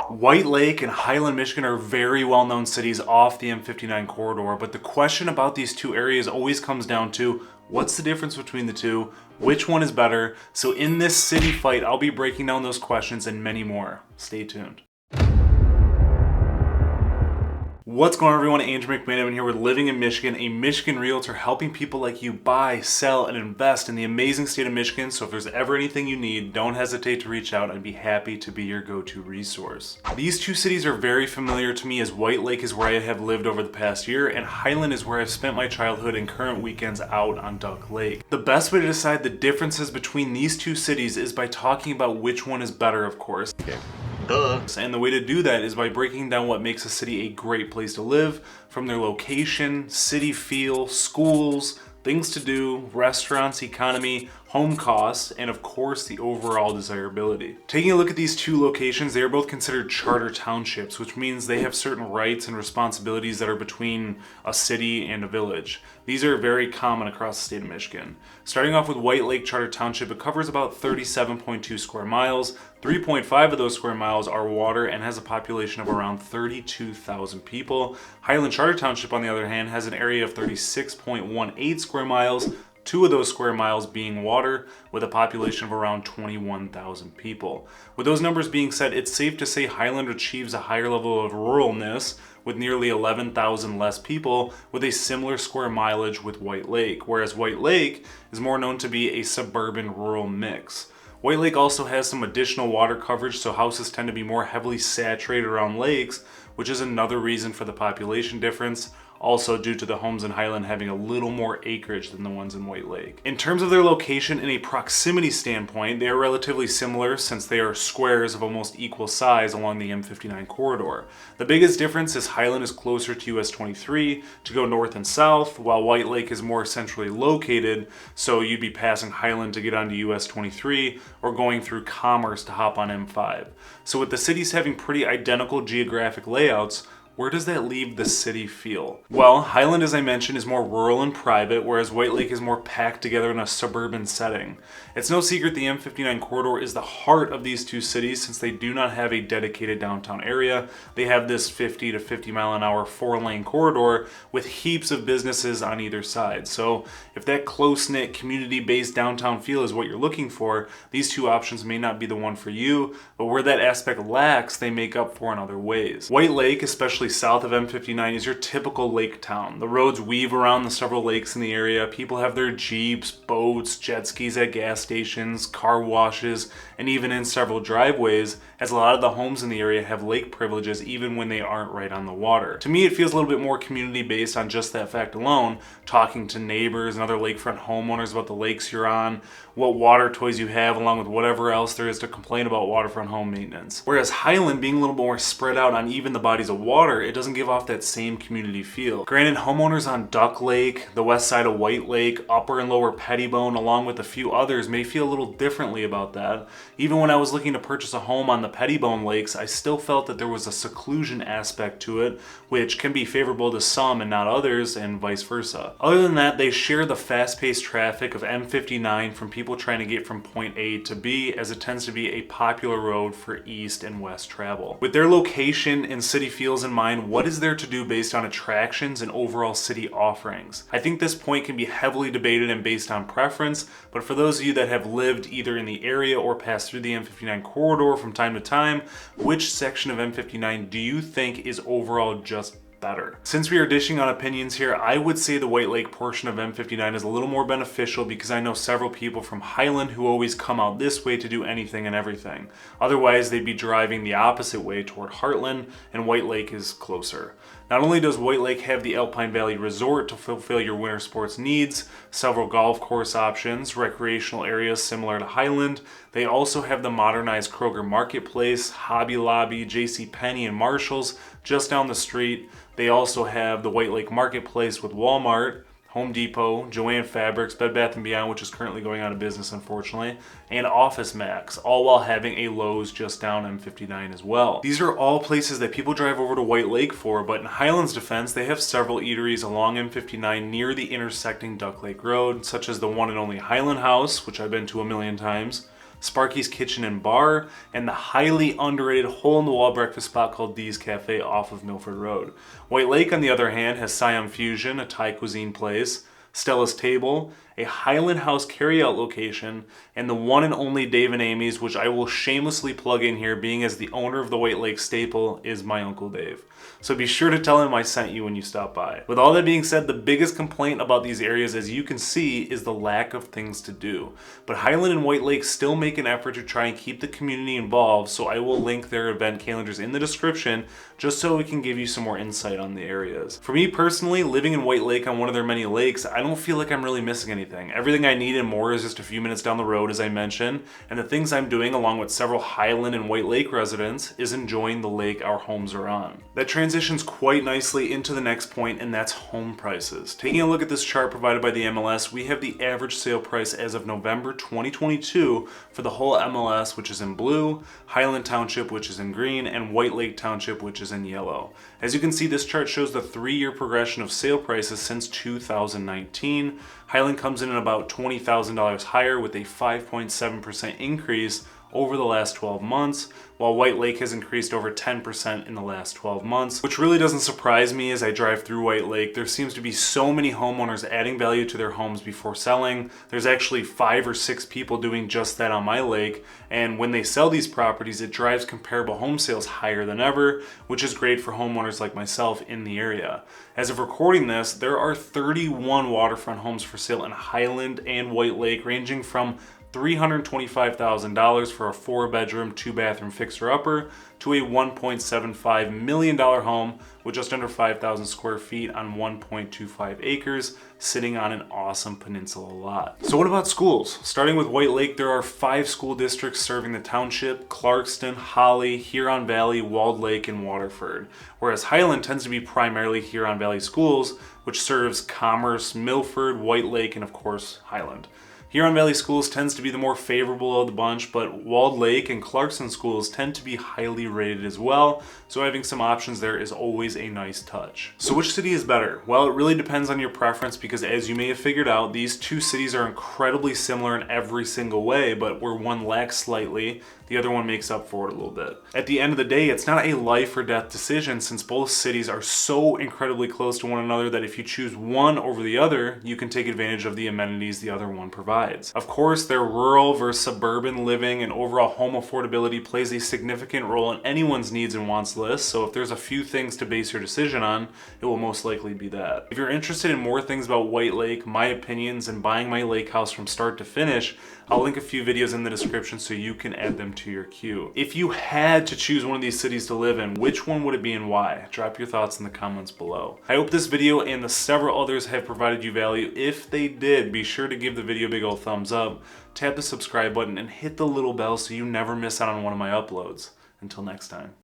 White Lake and Highland, Michigan are very well-known cities off the M59 corridor, but the question about these two areas always comes down to what's the difference between the two, which one is better. So in this city fight, I'll be breaking down those questions and many more. Stay tuned. What's going on, everyone? Andrew McMahon here with Living in Michigan, a Michigan realtor helping people like you buy, sell, and invest in the amazing state of Michigan. So if there's ever anything you need, don't hesitate to reach out. I'd be happy to be your go-to resource. These two cities are very familiar to me, as White Lake is where I have lived over the past year, and Highland is where I've spent my childhood and current weekends out on Duck Lake. The best way to decide the differences between these two cities is by talking about which one is better, of course. Okay. And the way to do that is by breaking down what makes a city a great place to live, from their location, city feel, schools, things to do, restaurants, economy, home costs, and of course the overall desirability. Taking a look at these two locations, they are both considered charter townships, which means they have certain rights and responsibilities that are between a city and a village. These are very common across the state of Michigan. Starting off with White Lake Charter Township, it covers about 37.2 square miles. 3.5 of those square miles are water and has a population of around 32,000 people. Highland Charter Township, on the other hand, has an area of 36.18 square miles, 2 of those square miles being water, with a population of around 21,000 people. With those numbers being said, it's safe to say Highland achieves a higher level of ruralness, with nearly 11,000 less people, with a similar square mileage with White Lake, whereas White Lake is more known to be a suburban rural mix. White Lake also has some additional water coverage, so houses tend to be more heavily saturated around lakes, which is another reason for the population difference, also due to the homes in Highland having a little more acreage than the ones in White Lake. In terms of their location and a proximity standpoint, they are relatively similar since they are squares of almost equal size along the M59 corridor. The biggest difference is Highland is closer to US 23 to go north and south, while White Lake is more centrally located, so you'd be passing Highland to get onto US 23 or going through Commerce to hop on M5. So with the cities having pretty identical geographic layouts, where does that leave the city feel? Well, Highland, as I mentioned, is more rural and private, whereas White Lake is more packed together in a suburban setting. It's no secret the M59 corridor is the heart of these two cities since they do not have a dedicated downtown area. They have this 50 to 50 mile an hour 4-lane corridor with heaps of businesses on either side. So if that close-knit, community-based downtown feel is what you're looking for, these two options may not be the one for you, but where that aspect lacks, they make up for in other ways. White Lake, especially south of M59, is your typical lake town. The roads weave around the several lakes in the area. People have their jeeps, boats, jet skis at gas stations, car washes, and even in several driveways, as a lot of the homes in the area have lake privileges even when they aren't right on the water. To me, it feels a little bit more community based on just that fact alone, talking to neighbors and other lakefront homeowners about the lakes you're on, what water toys you have, along with whatever else there is to complain about waterfront home maintenance. Whereas Highland, being a little more spread out on even the bodies of water, it doesn't give off that same community feel. Granted, homeowners on Duck Lake, the west side of White Lake, Upper and Lower Pettibone, along with a few others, may feel a little differently about that. Even when I was looking to purchase a home on the Pettibone Lakes, I still felt that there was a seclusion aspect to it, which can be favorable to some and not others, and vice versa. Other than that, they share the fast-paced traffic of M59 from people trying to get from point A to B, as it tends to be a popular road for east and west travel. With their location and city feels in mind, what is there to do based on attractions and overall city offerings? I think this point can be heavily debated and based on preference, but for those of you that have lived either in the area or passed through the M59 corridor from time to time, which section of M59 do you think is overall just better? Since we are dishing on opinions here, I would say the White Lake portion of M59 is a little more beneficial because I know several people from Highland who always come out this way to do anything and everything. Otherwise, they'd be driving the opposite way toward Heartland, and White Lake is closer. Not only does White Lake have the Alpine Valley Resort to fulfill your winter sports needs, several golf course options, recreational areas similar to Highland, they also have the modernized Kroger Marketplace, Hobby Lobby, JCPenney, and Marshall's just down the street. They also have the White Lake Marketplace with Walmart, Home Depot, Joann Fabrics, Bed Bath & Beyond, which is currently going out of business unfortunately, and Office Max, all while having a Lowe's just down M59 as well. These are all places that people drive over to White Lake for, but in Highland's defense, they have several eateries along M59 near the intersecting Duck Lake Road, such as the one and only Highland House, which I've been to a million times, Sparky's Kitchen and Bar, and the highly underrated hole-in-the-wall breakfast spot called Dee's Cafe off of Milford Road. White Lake, on the other hand, has Siam Fusion, a Thai cuisine place, Stella's Table, a Highland House carryout location, and the one and only Dave and Amy's, which I will shamelessly plug in here, being as the owner of the White Lake staple is my Uncle Dave. So be sure to tell him I sent you when you stop by. With all that being said, the biggest complaint about these areas, as you can see, is the lack of things to do. But Highland and White Lake still make an effort to try and keep the community involved, so I will link their event calendars in the description just so we can give you some more insight on the areas. For me personally, living in White Lake on one of their many lakes, I don't feel like I'm really missing anything. Everything I need and more is just a few minutes down the road, as I mentioned, and the things I'm doing along with several Highland and White Lake residents is enjoying the lake our homes are on. That transitions quite nicely into the next point, and that's home prices. Taking a look at this chart provided by the MLS, we have the average sale price as of November 2022 for the whole MLS, which is in blue, Highland Township, which is in green, and White Lake Township, which is in yellow. As you can see, this chart shows the 3-year progression of sale prices since 2019. Highland comes in at about $20,000 higher with a 5.7% increase over the last 12 months, while White Lake has increased over 10% in the last 12 months, which really doesn't surprise me as I drive through White Lake. There seems to be so many homeowners adding value to their homes before selling. There's actually 5 or 6 people doing just that on my lake, and when they sell these properties, it drives comparable home sales higher than ever, which is great for homeowners like myself in the area. As of recording this, there are 31 waterfront homes for sale in Highland and White Lake, ranging from $325,000 for a 4-bedroom, 2-bathroom fixer-upper to a $1.75 million home with just under 5,000 square feet on 1.25 acres, sitting on an awesome peninsula lot. So what about schools? Starting with White Lake, there are 5 school districts serving the township: Clarkston, Holly, Huron Valley, Walled Lake, and Waterford. Whereas Highland tends to be primarily Huron Valley Schools, which serves Commerce, Milford, White Lake, and of course, Highland. Huron Valley Schools tends to be the more favorable of the bunch, but Walled Lake and Clarkson Schools tend to be highly rated as well, so having some options there is always a nice touch. So which city is better? Well, it really depends on your preference, because as you may have figured out, these two cities are incredibly similar in every single way, but where one lacks slightly, the other one makes up for it a little bit. At the end of the day, it's not a life or death decision, since both cities are so incredibly close to one another that if you choose one over the other, you can take advantage of the amenities the other one provides. Of course, their rural versus suburban living and overall home affordability plays a significant role in anyone's needs and wants list, so if there's a few things to base your decision on, it will most likely be that. If you're interested in more things about White Lake, my opinions, and buying my lake house from start to finish, I'll link a few videos in the description so you can add them to your queue. If you had to choose one of these cities to live in, which one would it be and why? Drop your thoughts in the comments below. I hope this video and the several others have provided you value. If they did, be sure to give the video a big old thumbs up, tap the subscribe button, and hit the little bell so you never miss out on one of my uploads. Until next time.